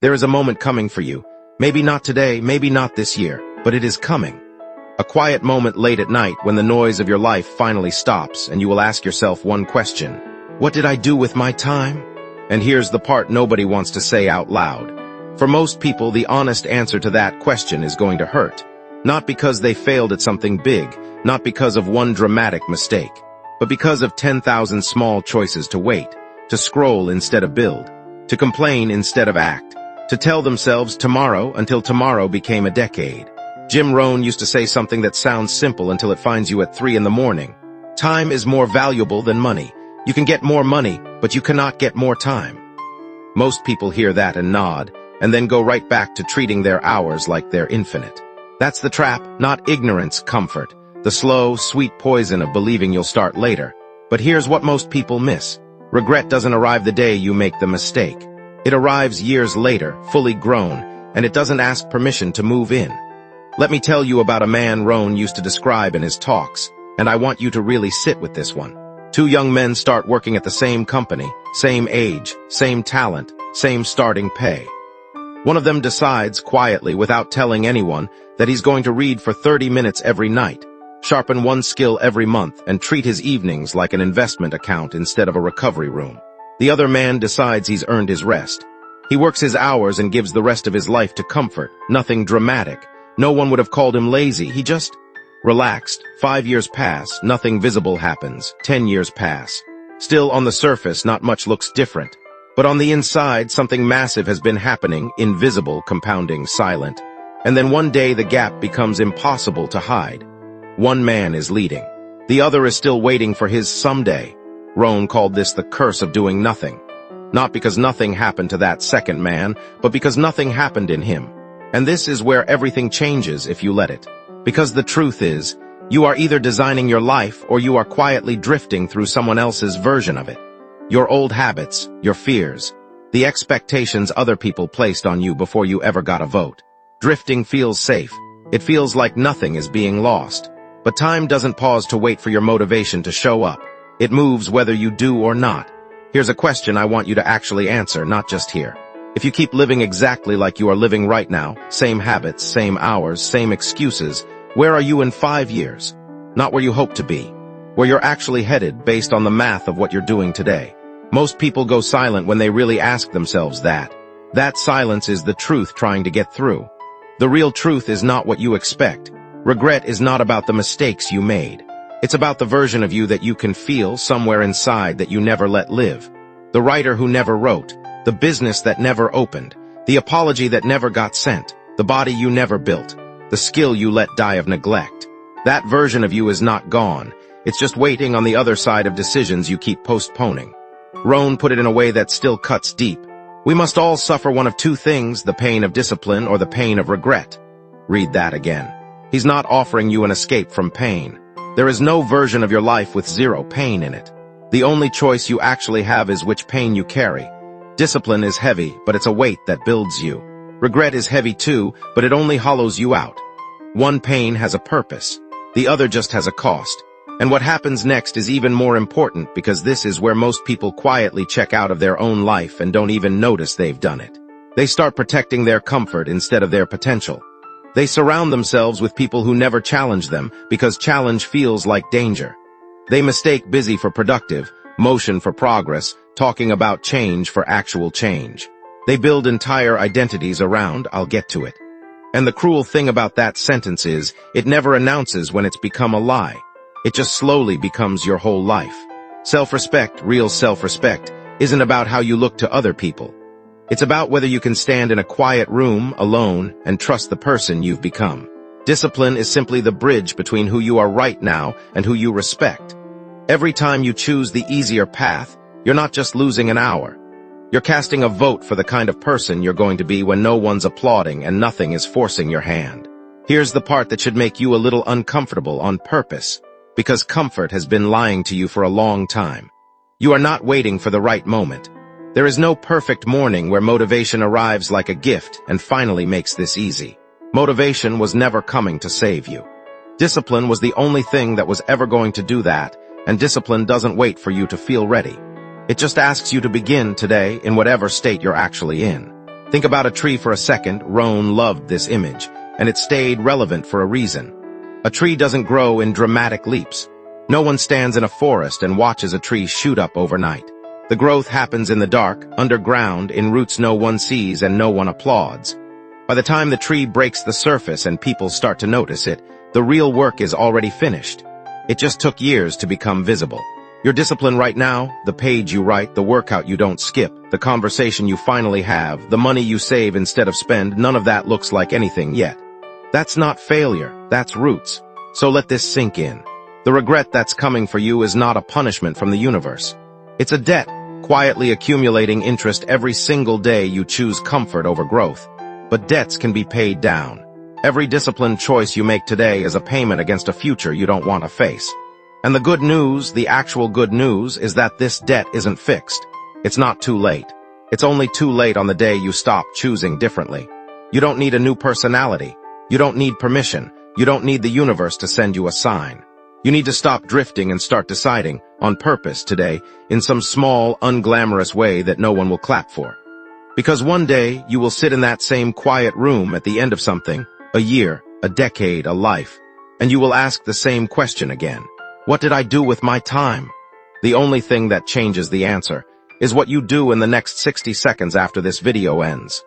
There is a moment coming for you. Maybe not today, maybe not this year, but it is coming. A quiet moment late at night when the noise of your life finally stops and you will ask yourself one question. What did I do with my time? And here's the part nobody wants to say out loud. For most people, the honest answer to that question is going to hurt. Not because they failed at something big, not because of one dramatic mistake, but because of 10,000 small choices to wait, to scroll instead of build, to complain instead of act, to tell themselves tomorrow until tomorrow became a decade. Jim Rohn used to say something that sounds simple until it finds you at 3 in the morning. Time is more valuable than money. You can get more money, but you cannot get more time. Most people hear that and nod, and then go right back to treating their hours like they're infinite. That's the trap, not ignorance, comfort. The slow, sweet poison of believing you'll start later. But here's what most people miss. Regret doesn't arrive the day you make the mistake. It arrives years later, fully grown, and it doesn't ask permission to move in. Let me tell you about a man Rohn used to describe in his talks, and I want you to really sit with this one. 2 young men start working at the same company, same age, same talent, same starting pay. One of them decides quietly, without telling anyone, that he's going to read for 30 minutes every night, sharpen one skill every month, and treat his evenings like an investment account instead of a recovery room. The other man decides he's earned his rest. He works his hours and gives the rest of his life to comfort, nothing dramatic. No one would have called him lazy, he just relaxed. 5 years pass, nothing visible happens. 10 years pass. Still, on the surface, not much looks different. But on the inside, something massive has been happening, invisible, compounding, silent. And then one day the gap becomes impossible to hide. One man is leading. The other is still waiting for his someday. Rohn called this the curse of doing nothing. Not because nothing happened to that second man, but because nothing happened in him. And this is where everything changes if you let it. Because the truth is, you are either designing your life or you are quietly drifting through someone else's version of it. Your old habits, your fears, the expectations other people placed on you before you ever got a vote. Drifting feels safe. It feels like nothing is being lost. But time doesn't pause to wait for your motivation to show up. It moves whether you do or not. Here's a question I want you to actually answer, not just hear. If you keep living exactly like you are living right now, same habits, same hours, same excuses, where are you in 5 years? Not where you hope to be. Where you're actually headed based on the math of what you're doing today. Most people go silent when they really ask themselves that. That silence is the truth trying to get through. The real truth is not what you expect. Regret is not about the mistakes you made. It's about the version of you that you can feel somewhere inside that you never let live. The writer who never wrote. The business that never opened. The apology that never got sent. The body you never built. The skill you let die of neglect. That version of you is not gone. It's just waiting on the other side of decisions you keep postponing. Rohn put it in a way that still cuts deep. We must all suffer one of 2 things, the pain of discipline or the pain of regret. Read that again. He's not offering you an escape from pain. There is no version of your life with 0 pain in it. The only choice you actually have is which pain you carry. Discipline is heavy, but it's a weight that builds you. Regret is heavy too, but it only hollows you out. One pain has a purpose. The other just has a cost. And what happens next is even more important because this is where most people quietly check out of their own life and don't even notice they've done it. They start protecting their comfort instead of their potential. They surround themselves with people who never challenge them because challenge feels like danger. They mistake busy for productive, motion for progress, talking about change for actual change. They build entire identities around, I'll get to it. And the cruel thing about that sentence is, it never announces when it's become a lie. It just slowly becomes your whole life. Self-respect, real self-respect, isn't about how you look to other people. It's about whether you can stand in a quiet room, alone, and trust the person you've become. Discipline is simply the bridge between who you are right now and who you respect. Every time you choose the easier path, you're not just losing an hour. You're casting a vote for the kind of person you're going to be when no one's applauding and nothing is forcing your hand. Here's the part that should make you a little uncomfortable on purpose, because comfort has been lying to you for a long time. You are not waiting for the right moment. There is no perfect morning where motivation arrives like a gift and finally makes this easy. Motivation was never coming to save you. Discipline was the only thing that was ever going to do that, and discipline doesn't wait for you to feel ready. It just asks you to begin today in whatever state you're actually in. Think about a tree for a second. Rohn loved this image, and it stayed relevant for a reason. A tree doesn't grow in dramatic leaps. No one stands in a forest and watches a tree shoot up overnight. The growth happens in the dark, underground, in roots no one sees and no one applauds. By the time the tree breaks the surface and people start to notice it, the real work is already finished. It just took years to become visible. Your discipline right now, the page you write, the workout you don't skip, the conversation you finally have, the money you save instead of spend, none of that looks like anything yet. That's not failure, that's roots. So let this sink in. The regret that's coming for you is not a punishment from the universe. It's a debt, quietly accumulating interest every single day you choose comfort over growth. But debts can be paid down. Every disciplined choice you make today is a payment against a future you don't want to face. And the good news, the actual good news, is that this debt isn't fixed. It's not too late. It's only too late on the day you stop choosing differently. You don't need a new personality. You don't need permission. You don't need the universe to send you a sign. You need to stop drifting and start deciding, on purpose today, in some small, unglamorous way that no one will clap for. Because one day, you will sit in that same quiet room at the end of something, a year, a decade, a life, and you will ask the same question again. What did I do with my time? The only thing that changes the answer is what you do in the next 60 seconds after this video ends.